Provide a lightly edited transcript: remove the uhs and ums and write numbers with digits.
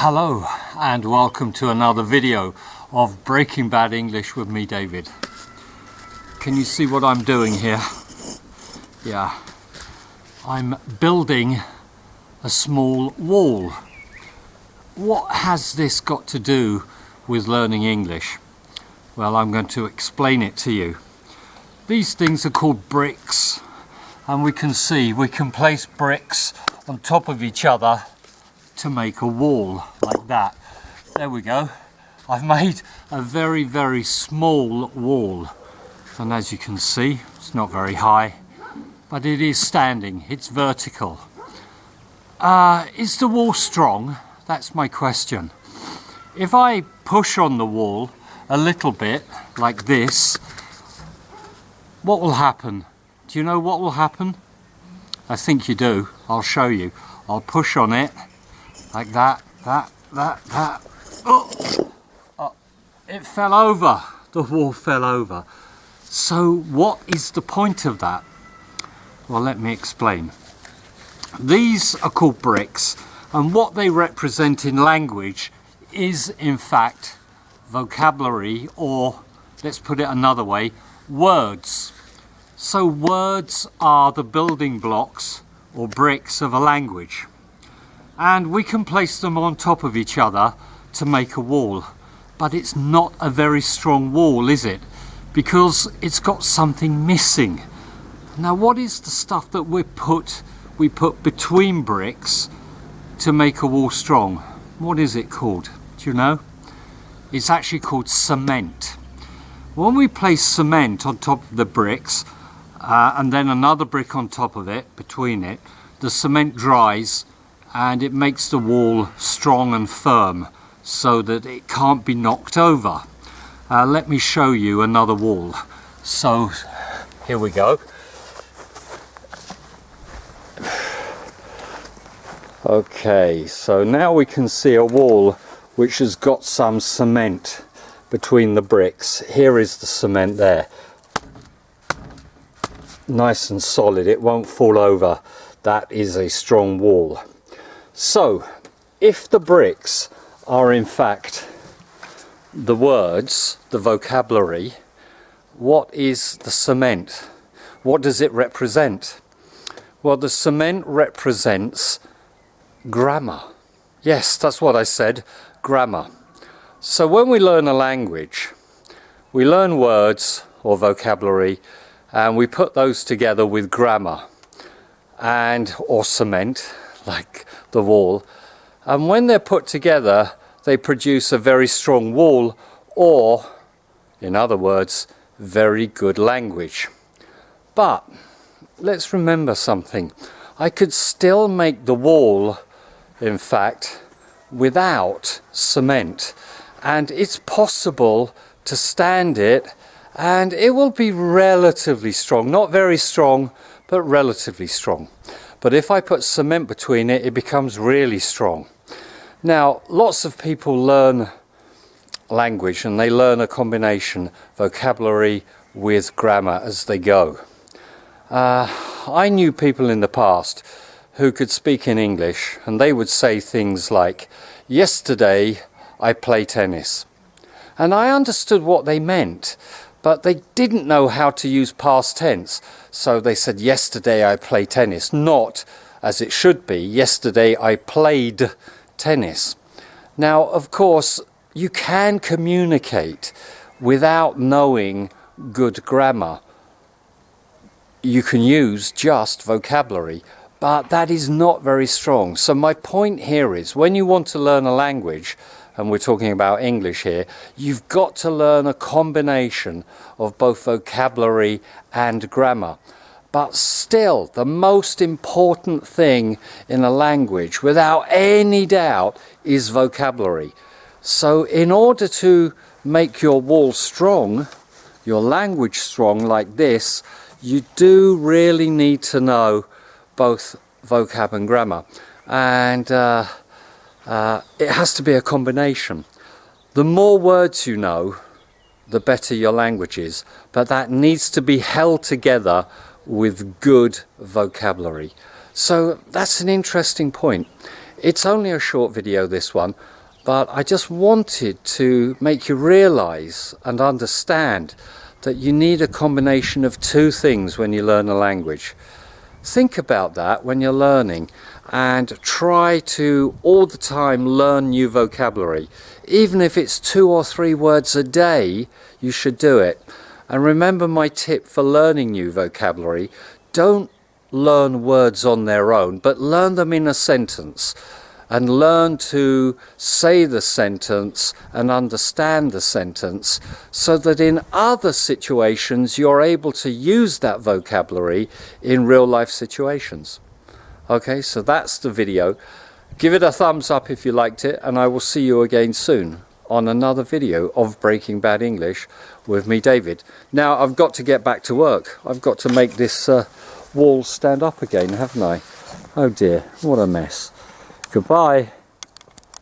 Hello and welcome to another video of Breaking Bad English with me, David. Can you see what I'm doing here? Yeah, I'm building a small wall. What has this got to do with learning English? Well, I'm going to explain it to you. These things are called bricks, and we can place bricks on top of each other to make a wall like that. There we go. I've made a very, very small wall, and as you can see, it's not very high, but it is standing, it's vertical. Is the wall strong? That's my question. If I push on the wall a little bit like this, what will happen? Do you know what will happen? I think you do. I'll show you. I'll push on it like that. Oh, it fell over. The wall fell over. So what is the point of that? Well, let me explain. These are called bricks, and what they represent in language is in fact vocabulary, or let's put it another way, words. So words are the building blocks or bricks of a language, and we can place them on top of each other to make a wall. But it's not a very strong wall, is it? Because it's got something missing. Now, what is the stuff that we put between bricks to make a wall strong? What is it called? Do you know? It's actually called cement. When we place cement on top of the bricks, and then another brick on top of it, between it, the cement dries and it makes the wall strong and firm so that it can't be knocked over. Let me show you another wall. So here we go. Okay, so now we can see a wall which has got some cement between the bricks. Here is the cement there. Nice and solid, it won't fall over. That is a strong wall. So, if the bricks are in fact the words, the vocabulary, what is the cement? What does it represent? Well, the cement represents grammar. Yes, that's what I said, grammar. So when we learn a language, we learn words or vocabulary, and we put those together with grammar or cement, like the wall. And when they're put together, they produce a very strong wall, or, in other words, very good language. But let's remember something. I could still make the wall, in fact, without cement. And it's possible to stand it, and it will be relatively strong. Not very strong, but relatively strong. But if I put cement between it, it becomes really strong. Now, lots of people learn language, and they learn a combination, vocabulary with grammar as they go. I knew people in the past who could speak in English, and they would say things like, "Yesterday I played tennis." And I understood what they meant, but they didn't know how to use past tense. So they said, "Yesterday I played tennis," not as it should be, "Yesterday I played tennis." Now, of course, you can communicate without knowing good grammar. You can use just vocabulary, but that is not very strong. So my point here is, when you want to learn a language, and we're talking about English here, you've got to learn a combination of both vocabulary and grammar. But still, the most important thing in a language, without any doubt, is vocabulary. So in order to make your wall strong, your language strong like this, you do really need to know both vocab and grammar. And it has to be a combination. The more words you know, the better your language is, but that needs to be held together with good vocabulary. So that's an interesting point. It's only a short video, this one, but I just wanted to make you realize and understand that you need a combination of two things when you learn a language. Think about that when you're learning, and try to all the time learn new vocabulary. Even if it's 2 or 3 words a day, you should do it. And remember my tip for learning new vocabulary: don't learn words on their own, but learn them in a sentence, and learn to say the sentence and understand the sentence, so that in other situations you're able to use that vocabulary in real life situations. Okay, so that's the video. Give it a thumbs up if you liked it, and I will see you again soon on another video of Breaking Bad English with me, David. Now I've got to get back to work. I've got to make this wall stand up again, haven't I? Oh dear, what a mess. Goodbye.